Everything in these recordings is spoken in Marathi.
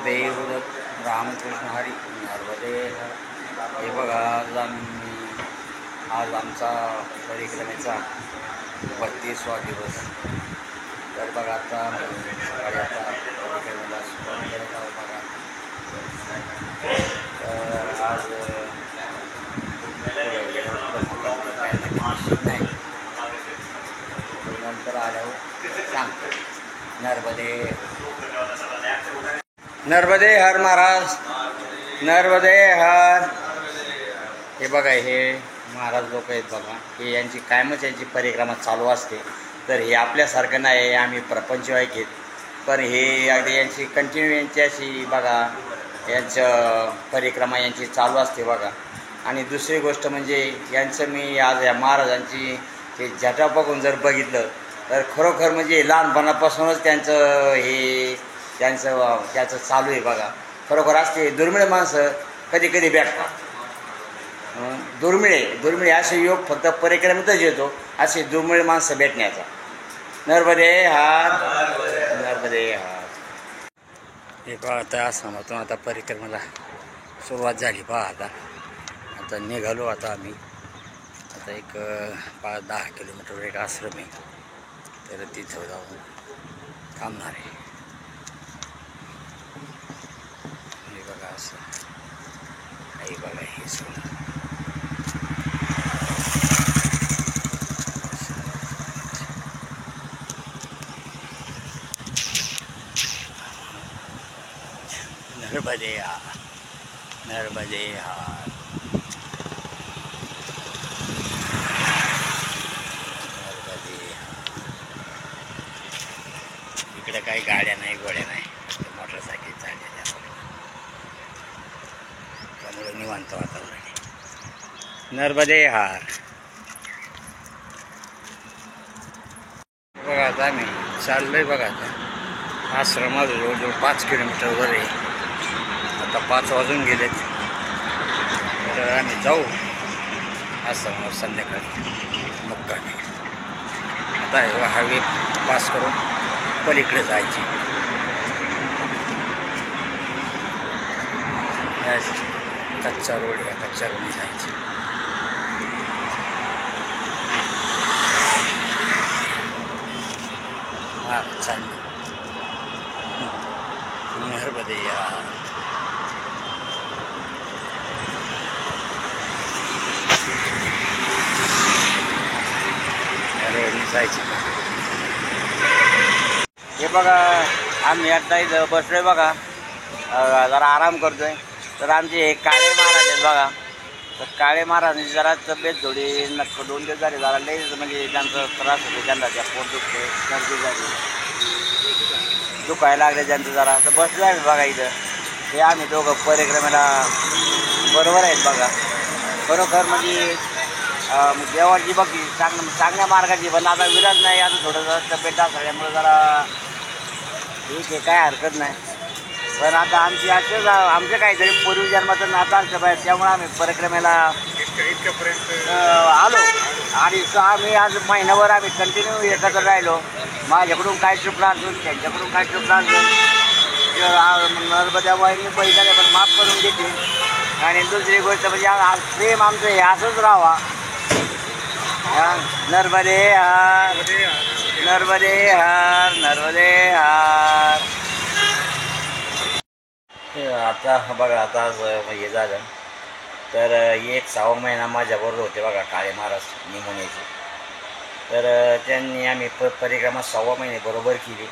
देवदत्त रामकृष्ण हरी नर्मदे. हे बघा आज आमचा परिक्रमेचा 32वा दिवस. तर बघा आता सकाळी आता परिक्रमेला सुरुवात करत आहोत बघा. तर आज नाही नंतर आल्यावर सांगतो. नर्मदे नर्मदे हर महाराज, नर्मदे हर. हे बघा हे महाराज लोक आहेत बघा, हे यांची कायमच यांची परिक्रमा चालू असते. तर हे आपल्यासारखं नाही, आम्ही प्रपंचवाईक आहेत, पण हे अगदी यांची कंटिन्यू यांची अशी बघा यांचं परिक्रमा यांची चालू असते बघा. आणि दुसरी गोष्ट म्हणजे यांचं मी आज या महाराजांची ते जटा बघून जर बघितलं तर खरोखर म्हणजे लहानपणापासूनच त्यांचं हे त्याचं चालू आहे बघा. खरोखर असते दुर्मिळ माणसं कधी कधी भेटतात. दुर्मिळे असे योग फक्त परिक्रमेतच येतो, असे दुर्मिळ माणसं भेटण्याचा. नर्मदे हार, नर्मदे हार. हे पहा आता आश्रमातून आता परिक्रमेला सुरुवात झाली पहा. आता निघालो आता आम्ही. आता एक 5-10 किलोमीटर एक आश्रम आहे, तर तिथं जाऊन थांबणार आहे. हे बघा असं हे बघा हे सगळं नर्मदे हार, नर्मदे हार. इकडे काही गाड्या नाही, घोड्या नाही, मोटरसायकल चाललेल्या, त्यामुळे निवांत वातावरण आहे. नर्मदे हार. बघा आता आम्ही चाललोय बघा. आता आश्रमात जवळजवळ 5 किलोमीटरवर आहे. आता 5 वाजून गेलेत, तर आम्ही जाऊ आश्रमावर संध्याकाळी मुक्कामी. आता हायवे पास करून पलीकडे जायची. कच्चा रोड आहे, कच्च्या रोडने जायची. हा चालेल. नर्मदे हार. रोडने जायची. हे बघा आम्ही आता इथं बसलोय बघा, जरा आराम करतोय. तर आमचे हे काळे महाराज आहेत बघा. तर काळे महाराजांची जरा तब्येत थोडी 2 दिवस झाले, जरा लई म्हणजे त्यांचा त्रास होतो. त्यांना त्या पोट दुखते, सर्दी झाली, दुखायला लागले त्यांचं जरा. तर बसलो आम्ही बघा इथं. हे आम्ही दोघं परिक्रमेला बरोबर आहेत बघा. खरोखर म्हणजे देवाची बघी चांगल्या मार्गाची. पण आता विराज नाही, आता थोडंसं तब्येत असल्यामुळे जरा ठीक आहे, काय हरकत नाही. पण आता आमचे काहीतरी पूर्वी जन्माचं नातं असलं पाहिजे, त्यामुळे आम्ही परिक्रमेला इतक्यापर्यंत आलो. आणि आम्ही आज महिनाभर आम्ही कंटिन्यू एकत्र राहिलो. माझ्याकडून काय चुकलं असून, त्यांच्याकडून काय चुकलं असून, नर्मदा वाहिनी पैशाने पण माफ करून घेते. आणि दुसरी गोष्ट म्हणजे आज प्रेम आमचं हे असंच राहावा. नर्मदे हार, नर्मदे हार, नर्मदे हार. आता बघा आता हे झालं तर 1 महिना माझ्याबरोबर होते बघा काळे महाराज निमोनियाचे. तर त्यांनी आम्ही परिक्रमा 6 महिने बरोबर केली.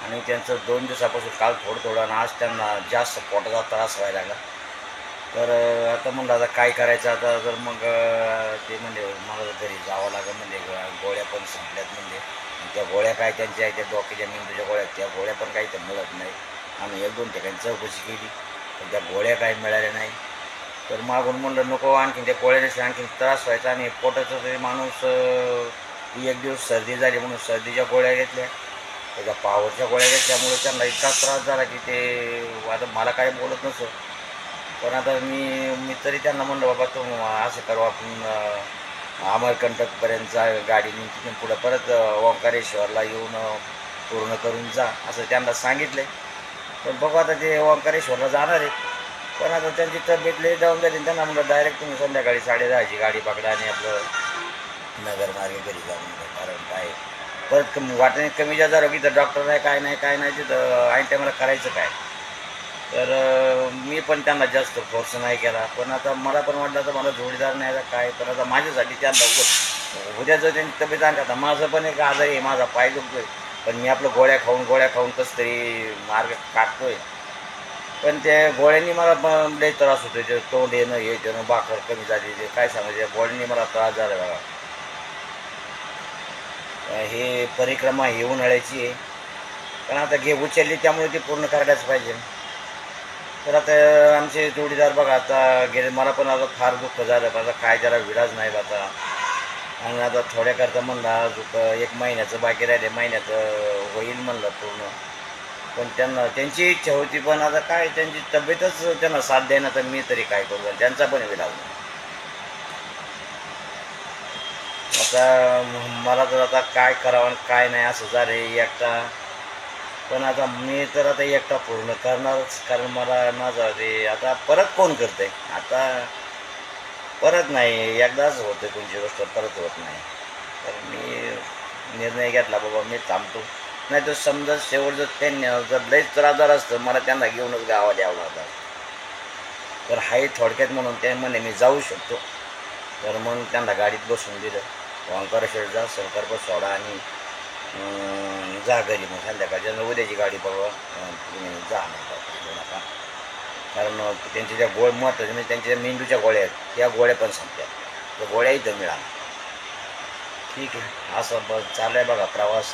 आणि त्यांचं 2 दिवसापासून काल थोडं आणि आज त्यांना जास्त पोटाचा त्रास व्हायला लागला. तर आता म्हणलं आता काय करायचं. आता तर मग ते म्हणजे मला घरी जावं लागेल म्हणजे, गोळ्या पण संपल्यात म्हणजे. त्या गोळ्या काय त्यांच्या त्या डोक्याच्या मेंदूच्या गोळ्या, त्या गोळ्या पण काही तर मिळत नाही. आम्ही 1-2 ठिकाणी चौकशी केली, पण त्या गोळ्या काही मिळाल्या नाही. तर मागून म्हणलं नको आणखीन त्या गोळ्याने आणखीन त्रास व्हायचा. आणि पोटाचा तरी माणूस 1 दिवस सर्दी झाली म्हणून सर्दीच्या गोळ्या घेतल्या, त्याच्या पावरच्या गोळ्या घेतल्यामुळे त्यांना इतका त्रास झाला की ते आता मला काही बोलत नसो. पण आता मी तरी त्यांना म्हणलं बाबा तू असं करू आपण अमरकंटकपर्यंत जा गाडीने, तिथून पुढं परत ओंकारेश्वरला येऊन पूर्ण करून जा असं त्यांना सांगितलं. पण बघू आता ते ओंकारेश्वरला जाणार आहे. पण आता त्यांची तब्येत लई जाऊन जाईल, त्यांना म्हणलं डायरेक्ट तुम्ही संध्याकाळी 10:30ची गाडी पकडा आणि आपलं नगरमार्गे घरी जाऊन द्या. कारण काय परत वाटेने कमी जास्त झालं की तर डॉक्टर नाही काय नाही काय नाही तिथं ऐन टायमाला करायचं काय. तर मी पण त्यांना जास्त फोर्स नाही केला. पण आता मला पण वाटलं तर मला जोडीदार नाही आता काय. पण आता माझ्यासाठी त्यांना उद्या जर त्यांची तब्येत आणली, आता माझं पण एक आजारी आहे, माझा पाय दुखतोय. पण मी आपलं गोळ्या खाऊन कसं तरी मार्ग काढतोय. पण त्या गोळ्यांनी मला लई त्रास होतो. ते तोंड येणं हे येणं, भाकर कमी झाली, ते काय सांगायचं गोळ्यांनी मला त्रास झाला बघा. हे परिक्रमा ही उन्हाळ्याची आहे. पण आता घे उचलली त्यामुळे ती पूर्ण करायलाच पाहिजे. तर आता आमचे जोडीदार बघा आता गेले, मला पण आता फार दुःख झालं. आता काय जरा विलाज नाही आता. आणि आता थोड्याकरता म्हणलं अजून 1 महिन्याचं बाकी राहिले, महिन्यात होईल म्हणलं पूर्ण. पण त्यांना त्यांची इच्छा होती, पण आता काय त्यांची तब्येतच त्यांना साथ द्यायना, तर मी तरी काय करू, त्यांचा पण विलाज नाही. आता मला तर आता काय करावं आणि काय नाही असं झालं एकटा. पण आता मी तर आता एकटा पूर्ण करणारच, कारण मला माझं ते आता परत कोण करतंय आता. परत नाही, एकदाच होते कोणची गोष्ट, परत होत नाही. तर मी निर्णय घेतला बाबा मी थांबतो. नाही तर समजा शेवट जर त्यांनी जर लईच त्रासदार असतं, मला त्यांना घेऊनच गावाला यावं लागलं. तर हाही थोडक्यात म्हणून ते म्हणे मी जाऊ शकतो. तर मग त्यांना गाडीत बसून दिलं. ओंकारेश्वर जा, शंकरपट सोडा आणि जा घरी. मग संध्याकाळच्या उद्याची गाडी बघा, तुम्ही जा नका. कारण त्यांच्या ज्या महत्त्वाच्या म्हणजे त्यांच्या मेंदूच्या गोळ्या आहेत, त्या गोळ्या पण संपल्या. त्या गोळ्या इथं मिळाल्या. ठीक आहे, असं चालू आहे बघा प्रवास.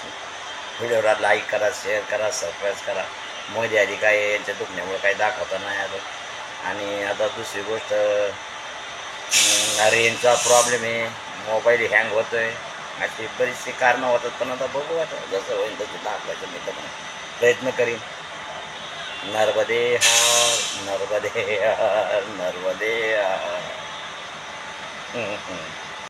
व्हिडिओला लाईक करा, शेअर करा, सबस्क्राईब करा. मध्ये आधी काय यांच्या दुखण्यामुळे काही दाखवता नाही आलं. आणि आता दुसरी गोष्ट, रेंजचा प्रॉब्लेम आहे, मोबाईल हँग होतो आहे, अशी बरीचशी कारणं होतात. पण आता बघू, आता जसं होईल तसं दाखवायचं मी तर प्रयत्न करीन. नर्मदे हर, नर्मदे हर, नर्मदे हर.